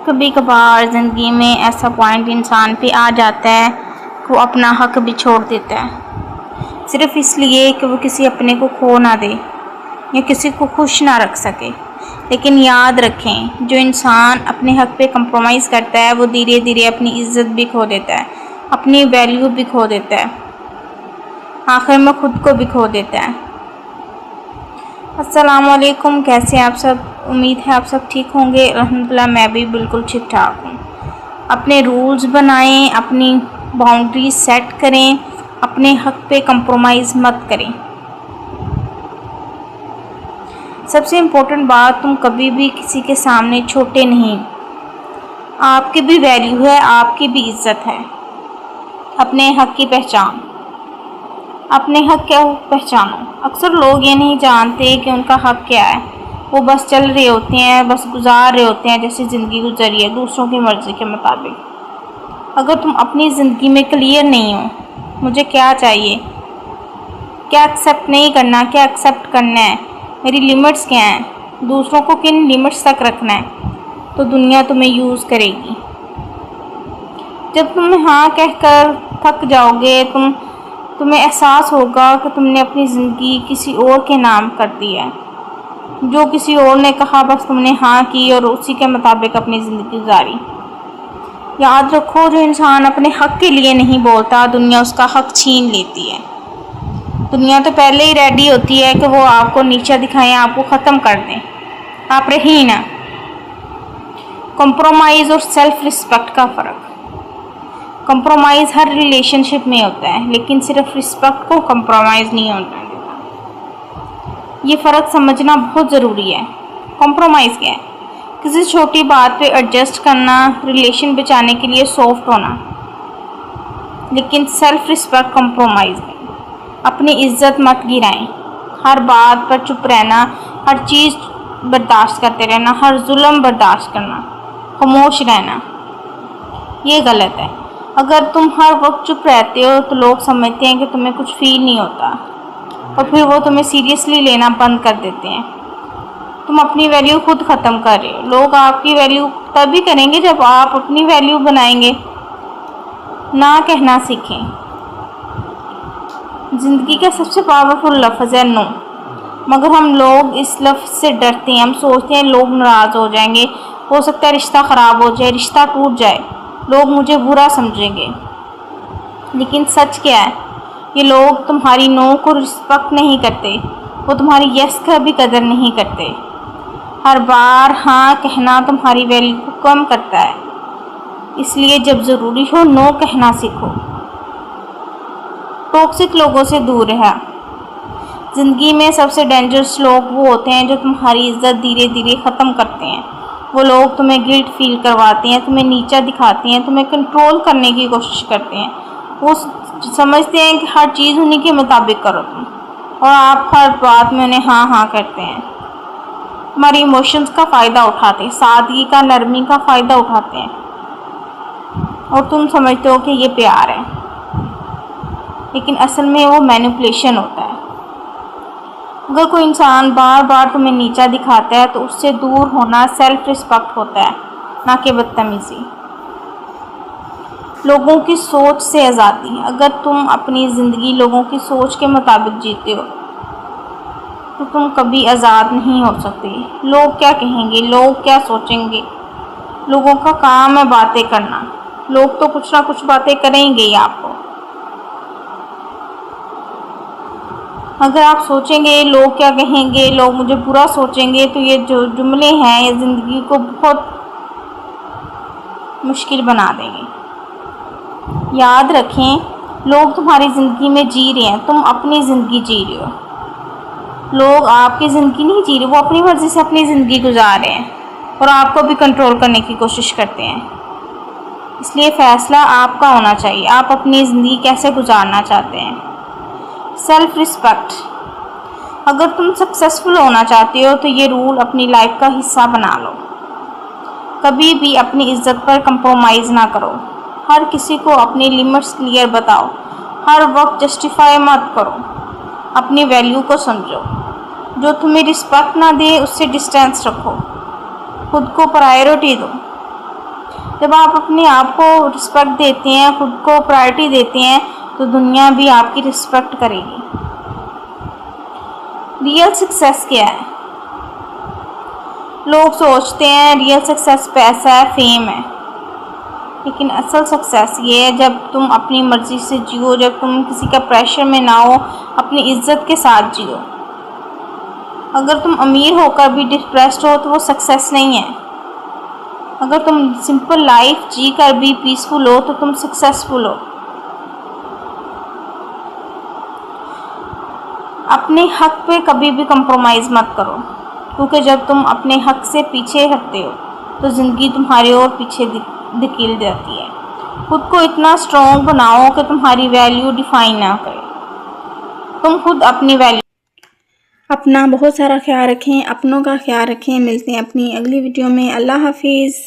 कभी कभार ज़िंदगी में ऐसा पॉइंट इंसान पे आ जाता है कि वो अपना हक भी छोड़ देता है, सिर्फ़ इसलिए कि वो किसी अपने को खो ना दे या किसी को खुश ना रख सके। लेकिन याद रखें, जो इंसान अपने हक पे कंप्रोमाइज़ करता है वो धीरे धीरे अपनी इज़्ज़त भी खो देता है, अपनी वैल्यू भी खो देता है, आखिर में ख़ुद को भी खो देता है। अस्सलामुअलैकुम, कैसे हैं आप सब? उम्मीद है आप सब ठीक होंगे। अल्हम्दुलिल्लाह मैं भी बिल्कुल ठीक ठाक हूँ। अपने रूल्स बनाएं, अपनी बाउंड्रीज सेट करें, अपने हक पे कंप्रोमाइज़ मत करें। सबसे इम्पोर्टेंट बात, तुम कभी भी किसी के सामने छोटे नहीं। आपकी भी वैल्यू है, आपकी भी इज़्ज़त है। अपने हक की पहचान, अपने हक क्या पहचानो। अक्सर लोग ये नहीं जानते कि उनका हक क्या है। वो बस चल रहे होते हैं, बस गुजार रहे होते हैं जैसे ज़िंदगी गुजरी है, दूसरों की मर्ज़ी के मुताबिक। अगर तुम अपनी ज़िंदगी में क्लियर नहीं हो, मुझे क्या चाहिए, क्या एक्सेप्ट नहीं करना, क्या एक्सेप्ट करना है, मेरी लिमिट्स क्या हैं, दूसरों को किन लिमिट्स तक रखना है, तो दुनिया तुम्हें यूज़ करेगी। जब तुम हाँ कहकर थक जाओगे, तुम्हें एहसास होगा कि तुमने अपनी ज़िंदगी किसी और के नाम कर दी है। जो किसी और ने कहा बस तुमने हाँ की और उसी के मुताबिक अपनी ज़िंदगी गुजारी। याद रखो, जो इंसान अपने हक के लिए नहीं बोलता, दुनिया उसका हक छीन लेती है। दुनिया तो पहले ही रेडी होती है कि वो आपको नीचा दिखाएं, आपको ख़त्म कर दें, आप रहे ही ना। कंप्रोमाइज़ और सेल्फ़ रिस्पेक्ट का फ़र्क। कंप्रोमाइज़ हर रिलेशनशिप में होता है, लेकिन सिर्फ रिस्पेक्ट को कंप्रोमाइज़ नहीं होता है। ये फ़र्क समझना बहुत ज़रूरी है। कंप्रोमाइज़ क्या है? किसी छोटी बात पे एडजस्ट करना, रिलेशन बचाने के लिए सॉफ्ट होना। लेकिन सेल्फ रिस्पेक्ट कंप्रोमाइज़ नहीं। अपनी इज़्ज़त मत गिराएं, हर बात पर चुप रहना, हर चीज़ बर्दाश्त करते रहना, हर जुल्म बर्दाश्त करना, खामोश रहना, ये गलत है। अगर तुम हर वक्त चुप रहते हो तो लोग समझते हैं कि तुम्हें कुछ फील नहीं होता और फिर वो तुम्हें सीरियसली लेना बंद कर देते हैं। तुम अपनी वैल्यू खुद ख़त्म कर रहे हो। लोग आपकी वैल्यू तभी करेंगे जब आप अपनी वैल्यू बनाएंगे। ना कहना सीखें। ज़िंदगी का सबसे पावरफुल लफ्ज़ है नो, मगर हम लोग इस लफ्ज़ से डरते हैं। हम सोचते हैं लोग नाराज़ हो जाएंगे, हो सकता है रिश्ता ख़राब हो जाए, रिश्ता टूट जाए, लोग मुझे बुरा समझेंगे। लेकिन सच क्या है? ये लोग तुम्हारी नो को रिस्पेक्ट नहीं करते, वो तुम्हारी यस का भी कदर नहीं करते। हर बार हाँ कहना तुम्हारी वैल्यू को कम करता है। इसलिए जब ज़रूरी हो नो कहना सीखो। टॉक्सिक लोगों से दूर रहा। ज़िंदगी में सबसे डेंजरस लोग वो होते हैं जो तुम्हारी इज़्ज़त धीरे धीरे ख़त्म करते हैं। वो लोग तुम्हें गिल्ट फील करवाते हैं, तुम्हें नीचा दिखाते हैं, तुम्हें कंट्रोल करने की कोशिश करते हैं। वो समझते हैं कि हर चीज़ उन्हीं के मुताबिक करो तुम, और आप हर बात में उन्हें हाँ हाँ करते हैं। हमारी इमोशंस का फ़ायदा उठाते हैं, सादगी का, नरमी का फ़ायदा उठाते हैं, और तुम समझते हो कि ये प्यार है, लेकिन असल में वो मैनिपुलेशन होता है। अगर कोई इंसान बार बार तुम्हें नीचा दिखाता है तो उससे दूर होना सेल्फ रिस्पेक्ट होता है, ना कि बदतमीज़ी। लोगों की सोच से आज़ादी। अगर तुम अपनी ज़िंदगी लोगों की सोच के मुताबिक जीते हो तो तुम कभी आज़ाद नहीं हो सकते। लोग क्या कहेंगे, लोग क्या सोचेंगे, लोगों का काम है बातें करना। लोग तो कुछ ना कुछ बातें करेंगे ही आपको। अगर आप सोचेंगे लोग क्या कहेंगे, लोग मुझे बुरा सोचेंगे, तो ये जो जुमले हैं ये ज़िंदगी को बहुत मुश्किल बना देंगे। याद रखें, लोग तुम्हारी ज़िंदगी में जी रहे हैं, तुम अपनी ज़िंदगी जी रहे हो। लोग आपकी ज़िंदगी नहीं जी रहे, वो अपनी मर्ज़ी से अपनी ज़िंदगी गुजार रहे हैं और आपको भी कंट्रोल करने की कोशिश करते हैं। इसलिए फ़ैसला आपका होना चाहिए, आप अपनी ज़िंदगी कैसे गुजारना चाहते हैं। Self respect. अगर तुम सक्सेसफुल होना चाहते हो तो ये रूल अपनी लाइफ का हिस्सा बना लो। कभी भी अपनी इज़्ज़त पर कंप्रोमाइज़ ना करो। हर किसी को अपनी लिमिट्स क्लियर बताओ। हर वक्त जस्टिफाई मत करो। अपनी वैल्यू को समझो। जो तुम्हें रिस्पेक्ट ना दे उससे डिस्टेंस रखो। खुद को प्रायोरिटी दो। जब आप अपने आप को रिस्पेक्ट देते हैं, खुद को प्रायोरिटी देते हैं, तो दुनिया भी आपकी रिस्पेक्ट करेगी। रियल सक्सेस क्या है? लोग सोचते हैं रियल सक्सेस पैसा है, फेम है, लेकिन असल सक्सेस ये है जब तुम अपनी मर्ज़ी से जियो, जब तुम किसी का प्रेशर में ना हो, अपनी इज्जत के साथ जियो। अगर तुम अमीर होकर भी डिप्रेस्ड हो तो वो सक्सेस नहीं है। अगर तुम सिंपल लाइफ जी कर भी पीसफुल हो तो तुम सक्सेसफुल हो। अपने हक पे कभी भी कंप्रोमाइज़ मत करो, क्योंकि जब तुम अपने हक से पीछे हटते हो तो ज़िंदगी तुम्हारी और पीछे धकेल जाती है। खुद को इतना स्ट्रॉन्ग बनाओ कि तुम्हारी वैल्यू डिफाइन ना करे, तुम खुद अपनी वैल्यू। अपना बहुत सारा ख्याल रखें, अपनों का ख्याल रखें। मिलते हैं अपनी अगली वीडियो में। अल्लाह हाफिज़।